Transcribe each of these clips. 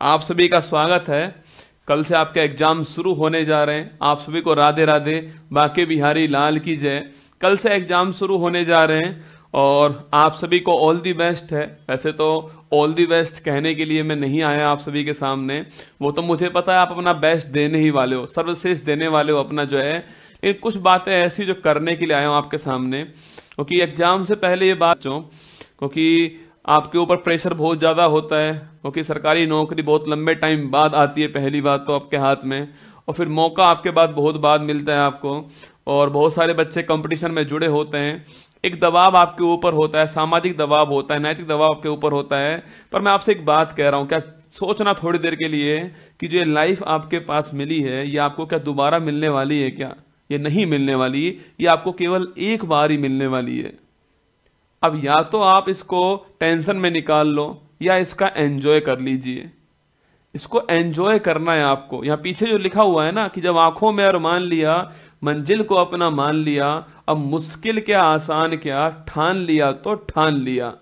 आप सभी का स्वागत है। कल से आपके एग्जाम शुरू होने जा रहे हैं। आप सभी को राधे राधे, बांके बिहारी लाल की जय। कल से एग्जाम शुरू होने जा रहे हैं और आप सभी को ऑल दी बेस्ट है। वैसे तो ऑल दी बेस्ट कहने के लिए मैं नहीं आया आप सभी के सामने, वो तो मुझे पता है आप अपना बेस्ट देने ही वाले हो, सर्वश्रेष्ठ देने वाले हो अपना जो है। लेकिन कुछ बातें ऐसी जो करने के लिए आया हूँ आपके सामने, क्योंकि एग्जाम से पहले ये बात क्योंकि आपके ऊपर प्रेशर बहुत ज़्यादा होता है, क्योंकि सरकारी नौकरी बहुत लंबे टाइम बाद आती है पहली बात तो आपके हाथ में, और फिर मौका आपके बाद बहुत बाद मिलता है आपको, और बहुत सारे बच्चे कंपटीशन में जुड़े होते हैं। एक दबाव आपके ऊपर होता है, सामाजिक दबाव होता है, नैतिक दबाव आपके ऊपर होता है। पर मैं आपसे एक बात कह रहा हूँ, क्या सोचना थोड़ी देर के लिए कि जो ये लाइफ आपके पास मिली है ये आपको क्या दोबारा मिलने वाली है? क्या ये नहीं मिलने वाली, ये आपको केवल एक बार ही मिलने वाली है। अब या तो आप इसको टेंशन में निकाल लो या इसका एंजॉय कर लीजिए। इसको एंजॉय करना है आपको। यहाँ पीछे जो लिखा हुआ है ना कि जब आंखों में अरमान लिया, मंजिल को अपना मान लिया, अब मुश्किल क्या आसान क्या, ठान लिया तो ठान लिया।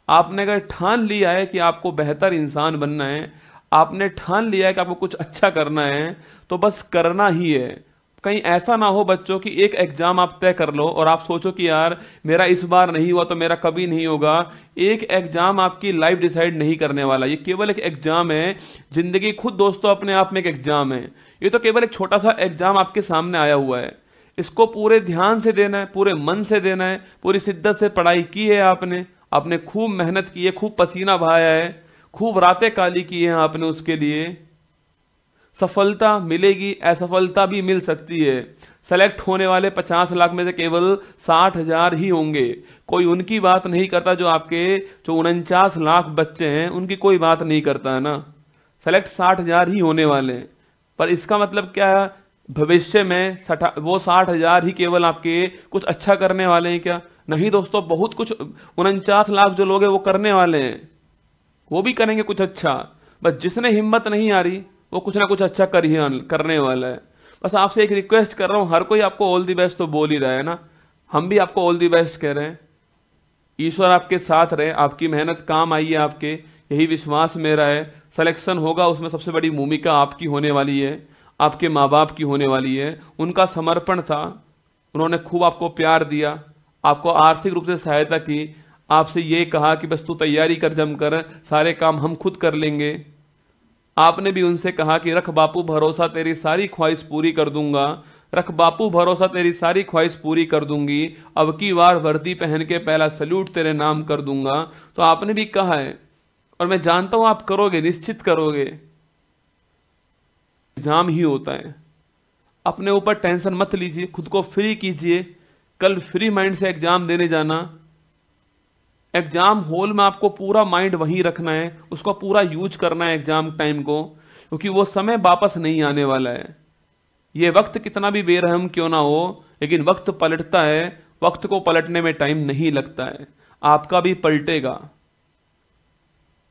आपने अगर ठान लिया है कि आपको बेहतर इंसान बनना है, आपने ठान लिया है कि आपको कुछ अच्छा करना है, तो बस करना ही है। कहीं ऐसा ना हो बच्चों कि एक एग्जाम आप तय कर लो और आप सोचो कि यार मेरा इस बार नहीं हुआ तो मेरा कभी नहीं होगा। एक एग्जाम आपकी लाइफ डिसाइड नहीं करने वाला, ये केवल एक एग्जाम है। जिंदगी खुद दोस्तों अपने आप में एक एग्जाम है। ये तो केवल एक छोटा सा एग्जाम आपके सामने आया हुआ है। इसको पूरे ध्यान से देना है, पूरे मन से देना है, पूरी शिद्दत से पढ़ाई की है आपने खूब मेहनत की है, खूब पसीना बहाया है, खूब रातें काली की है आपने उसके लिए। सफलता मिलेगी, असफलता भी मिल सकती है। सेलेक्ट होने वाले 50 लाख में से केवल 60,000 ही होंगे। कोई उनकी बात नहीं करता जो आपके जो 49 लाख बच्चे हैं उनकी कोई बात नहीं करता है ना। सेलेक्ट 60,000 ही होने वाले हैं। पर इसका मतलब क्या है? भविष्य में वो 60,000 ही केवल आपके कुछ अच्छा करने वाले हैं क्या? नहीं दोस्तों, बहुत कुछ 49 लाख जो लोग हैं वो करने वाले हैं, वो भी करेंगे कुछ अच्छा। बस जिसने हिम्मत नहीं आ रही वो कुछ ना कुछ अच्छा करने वाला है। बस आपसे एक रिक्वेस्ट कर रहा हूं, हर कोई आपको ऑल दी बेस्ट तो बोल ही रहा है ना, हम भी आपको ऑल दी बेस्ट कह रहे हैं। ईश्वर आपके साथ रहे, आपकी मेहनत काम आई है आपके, यही विश्वास मेरा है। सिलेक्शन होगा, उसमें सबसे बड़ी भूमिका आपकी होने वाली है, आपके माँ बाप की होने वाली है। उनका समर्पण था, उन्होंने खूब आपको प्यार दिया, आपको आर्थिक रूप से सहायता की, आपसे ये कहा कि बस तू तैयारी कर जमकर, सारे काम हम खुद कर लेंगे। आपने भी उनसे कहा कि रख बापू भरोसा, तेरी सारी ख्वाहिश पूरी कर दूंगा। रख बापू भरोसा, तेरी सारी ख्वाहिश पूरी कर दूंगी। अब की बार वर्दी पहन के पहला सल्यूट तेरे नाम कर दूंगा। तो आपने भी कहा है और मैं जानता हूं आप करोगे, निश्चित करोगे। एग्जाम ही होता है, अपने ऊपर टेंशन मत लीजिए, खुद को फ्री कीजिए। कल फ्री माइंड से एग्जाम देने जाना। एग्जाम हॉल में आपको पूरा माइंड वहीं रखना है, उसको पूरा यूज करना है एग्जाम टाइम को, क्योंकि वो समय वापस नहीं आने वाला है। ये वक्त कितना भी बेरहम क्यों ना हो, लेकिन वक्त पलटता है, वक्त को पलटने में टाइम नहीं लगता है। आपका भी पलटेगा,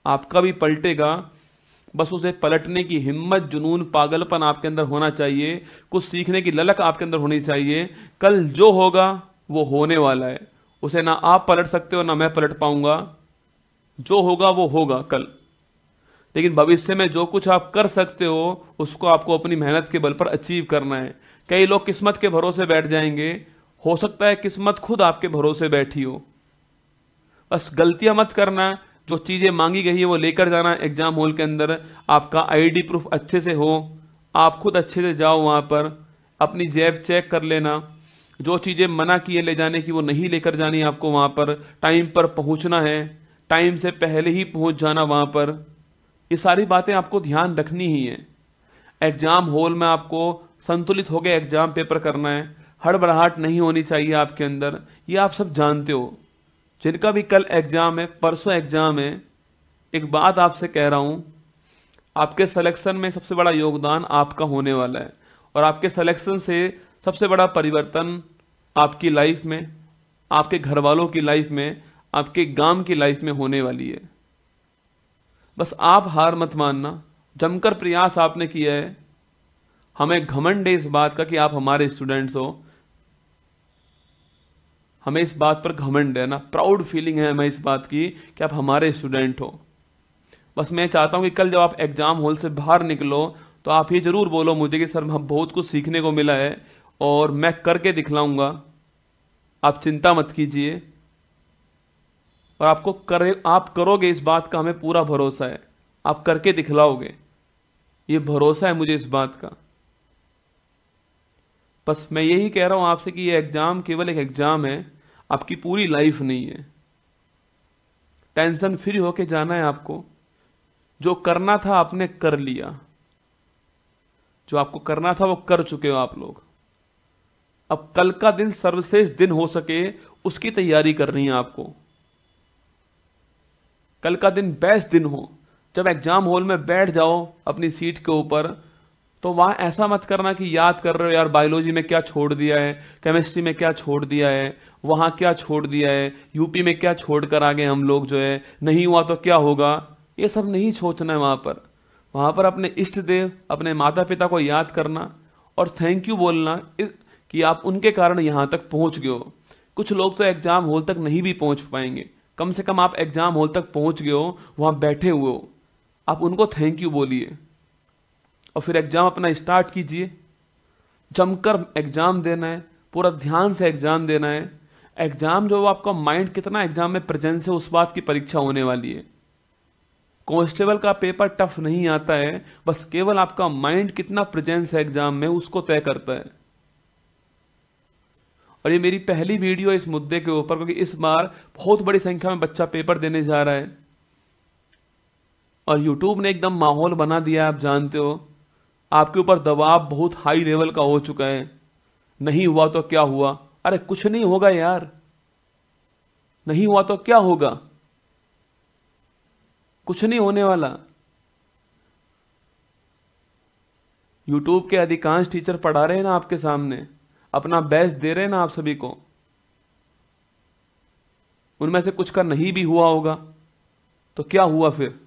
आपका भी पलटेगा। बस उसे पलटने की हिम्मत, जुनून, पागलपन आपके अंदर होना चाहिए। कुछ सीखने की ललक आपके अंदर होनी चाहिए। कल जो होगा वो होने वाला है, उसे ना आप पलट सकते हो ना मैं पलट पाऊंगा। जो होगा वो होगा कल, लेकिन भविष्य में जो कुछ आप कर सकते हो उसको आपको अपनी मेहनत के बल पर अचीव करना है। कई लोग किस्मत के भरोसे बैठ जाएंगे, हो सकता है किस्मत खुद आपके भरोसे बैठी हो। बस गलतियां मत करना, जो चीजें मांगी गई है वो लेकर जाना एग्जाम हॉल के अंदर। आपका आईडी प्रूफ अच्छे से हो, आप खुद अच्छे से जाओ वहां पर, अपनी जेब चेक कर लेना। जो चीजें मना की है ले जाने की वो नहीं लेकर जानी आपको वहां पर। टाइम पर पहुंचना है, टाइम से पहले ही पहुंच जाना वहां पर। ये सारी बातें आपको ध्यान रखनी ही है। एग्जाम हॉल में आपको संतुलित होकर एग्जाम पेपर करना है, हड़बड़ाहट नहीं होनी चाहिए आपके अंदर। ये आप सब जानते हो। जिनका भी कल एग्जाम है, परसों एग्जाम है, एक बात आपसे कह रहा हूं, आपके सिलेक्शन में सबसे बड़ा योगदान आपका होने वाला है, और आपके सिलेक्शन से सबसे बड़ा परिवर्तन आपकी लाइफ में, आपके घर वालों की लाइफ में, आपके गांव की लाइफ में होने वाली है। बस आप हार मत मानना, जमकर प्रयास आपने किया है। हमें घमंड है इस बात का कि आप हमारे स्टूडेंट्स हो, हमें इस बात पर घमंड है ना, प्राउड फीलिंग है हमें इस बात की कि आप हमारे स्टूडेंट हो। बस मैं चाहता हूं कि कल जब आप एग्जाम हॉल से बाहर निकलो तो आप ये जरूर बोलो मुझे कि सर हम बहुत कुछ सीखने को मिला है और मैं करके दिखलाऊंगा। आप चिंता मत कीजिए और आप करोगे, इस बात का हमें पूरा भरोसा है। आप करके दिखलाओगे, ये भरोसा है मुझे इस बात का। बस मैं यही कह रहा हूं आपसे कि ये एग्जाम केवल एक एग्जाम है, आपकी पूरी लाइफ नहीं है। टेंशन फ्री होके जाना है आपको। जो करना था आपने कर लिया, जो आपको करना था वो कर चुके हो आप लोग। अब कल का दिन सर्वश्रेष्ठ दिन हो सके उसकी तैयारी करनी है आपको। कल का दिन बेस्ट दिन हो, जब एग्जाम हॉल में बैठ जाओ अपनी सीट के ऊपर, तो वहां ऐसा मत करना कि याद कर रहे हो यार बायोलॉजी में क्या छोड़ दिया है, केमिस्ट्री में क्या छोड़ दिया है, वहां क्या छोड़ दिया है, यूपी में क्या छोड़ कर आ गए हम लोग, जो है नहीं हुआ तो क्या होगा। ये सब नहीं सोचना है वहां पर अपने इष्ट देव, अपने माता पिता को याद करना और थैंक यू बोलना कि आप उनके कारण यहां तक पहुंच गए हो। कुछ लोग तो एग्जाम हॉल तक नहीं भी पहुंच पाएंगे, कम से कम आप एग्जाम हॉल तक पहुंच गए हो, वहां बैठे हुए हो, आप उनको थैंक यू बोलिए और फिर एग्जाम अपना स्टार्ट कीजिए। जमकर एग्जाम देना है, पूरा ध्यान से एग्जाम देना है। एग्जाम जो आपका माइंड कितना एग्जाम में प्रेजेंस है उस बात की परीक्षा होने वाली है। कांस्टेबल का पेपर टफ नहीं आता है, बस केवल आपका माइंड कितना प्रेजेंस है एग्जाम में उसको तय करता है। और ये मेरी पहली वीडियो है इस मुद्दे के ऊपर, क्योंकि इस बार बहुत बड़ी संख्या में बच्चा पेपर देने जा रहा है और यूट्यूब ने एकदम माहौल बना दिया है। आप जानते हो आपके ऊपर दबाव बहुत हाई लेवल का हो चुका है। नहीं हुआ तो क्या हुआ, अरे कुछ नहीं होगा यार, नहीं हुआ तो क्या होगा, कुछ नहीं होने वाला। यूट्यूब के अधिकांश टीचर पढ़ा रहे हैं ना आपके सामने, अपना बेस्ट दे रहे हैं ना आप सभी को। उनमें से कुछ का नहीं भी हुआ होगा तो क्या हुआ फिर।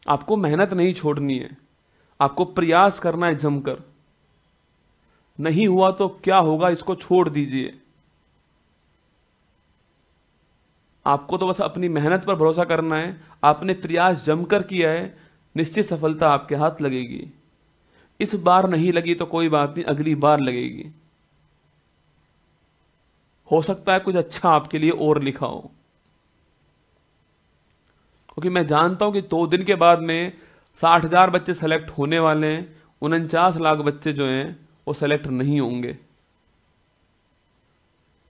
आपको मेहनत नहीं छोड़नी है, आपको प्रयास करना है जमकर। नहीं हुआ तो क्या होगा इसको छोड़ दीजिए। आपको तो बस अपनी मेहनत पर भरोसा करना है। आपने प्रयास जमकर किया है, निश्चित सफलता आपके हाथ लगेगी। इस बार नहीं लगी तो कोई बात नहीं, अगली बार लगेगी। हो सकता है कुछ अच्छा आपके लिए और लिखा हो, क्योंकि मैं जानता हूं कि 2 दिन के बाद में 60,000 बच्चे सेलेक्ट होने वाले हैं, 49 लाख बच्चे जो हैं वो सेलेक्ट नहीं होंगे।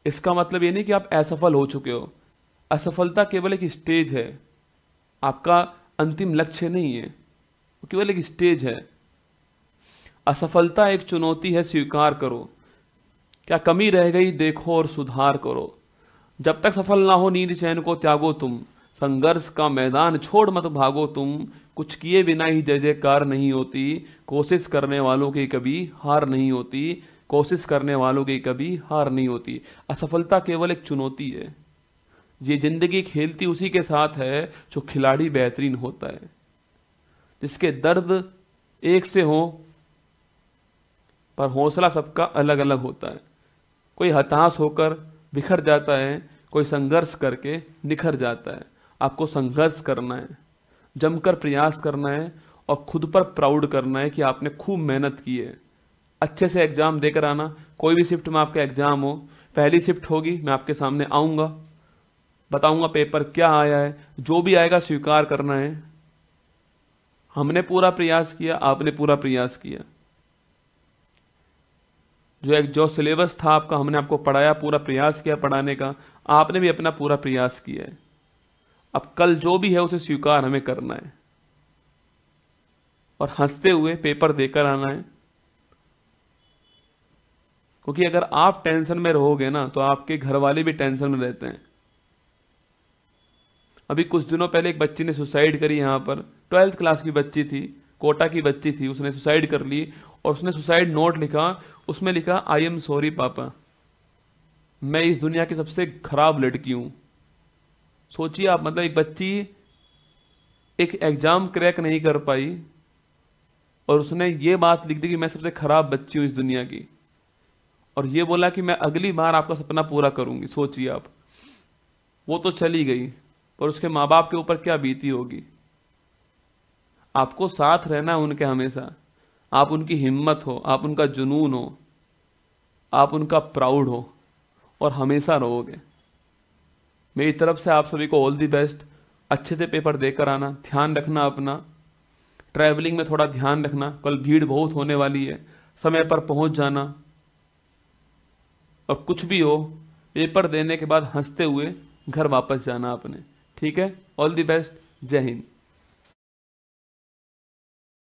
इसका मतलब ये नहीं कि आप असफल हो चुके हो। असफलता केवल एक स्टेज है, आपका अंतिम लक्ष्य नहीं है, वो केवल एक स्टेज है। असफलता एक चुनौती है, स्वीकार करो। क्या कमी रह गई देखो और सुधार करो। जब तक सफल ना हो नींद चैन को त्यागो तुम, संघर्ष का मैदान छोड़ मत भागो तुम। कुछ किए बिना ही जय जयकार नहीं होती, कोशिश करने वालों की कभी हार नहीं होती, कोशिश करने वालों की कभी हार नहीं होती। असफलता केवल एक चुनौती है। ये जिंदगी खेलती उसी के साथ है जो खिलाड़ी बेहतरीन होता है, जिसके दर्द एक से हो पर हौसला सबका अलग अलग होता है। कोई हताश होकर बिखर जाता है, कोई संघर्ष करके निखर जाता है। आपको संघर्ष करना है, जमकर प्रयास करना है और खुद पर प्राउड करना है कि आपने खूब मेहनत की है। अच्छे से एग्जाम देकर आना। कोई भी शिफ्ट में आपका एग्जाम हो, पहली शिफ्ट होगी, मैं आपके सामने आऊंगा, बताऊंगा पेपर क्या आया है, जो भी आएगा स्वीकार करना है। हमने पूरा प्रयास किया, आपने पूरा प्रयास किया। जो सिलेबस था आपका, हमने आपको पढ़ाया, पूरा प्रयास किया पढ़ाने का, आपने भी अपना पूरा प्रयास किया है। अब कल जो भी है उसे स्वीकार हमें करना है और हंसते हुए पेपर देकर आना है। क्योंकि अगर आप टेंशन में रहोगे ना तो आपके घर वाले भी टेंशन में रहते हैं। अभी कुछ दिनों पहले एक बच्ची ने सुसाइड करी यहाँ पर, 12th क्लास की बच्ची थी, कोटा की बच्ची थी, उसने सुसाइड कर ली और उसने सुसाइड नोट लिखा। उसमें लिखा आई एम सॉरी पापा, मैं इस दुनिया की सबसे खराब लड़की हूं। सोचिए आप, मतलब एक बच्ची एक एग्जाम क्रैक नहीं कर पाई और उसने ये बात लिख दी कि मैं सबसे खराब बच्ची हूं इस दुनिया की, और ये बोला कि मैं अगली बार आपका सपना पूरा करूंगी। सोचिए आप, वो तो चली गई और उसके माँ बाप के ऊपर क्या बीती होगी। आपको साथ रहना है उनके हमेशा, आप उनकी हिम्मत हो, आप उनका जुनून हो, आप उनका प्राउड हो और हमेशा रहोगे। मेरी तरफ से आप सभी को ऑल दी बेस्ट। अच्छे से पेपर देकर आना, ध्यान रखना अपना, ट्रैवलिंग में थोड़ा ध्यान रखना, कल भीड़ बहुत होने वाली है, समय पर पहुंच जाना। और कुछ भी हो, पेपर देने के बाद हंसते हुए घर वापस जाना अपने। ठीक है, ऑल दी बेस्ट, जय हिंद।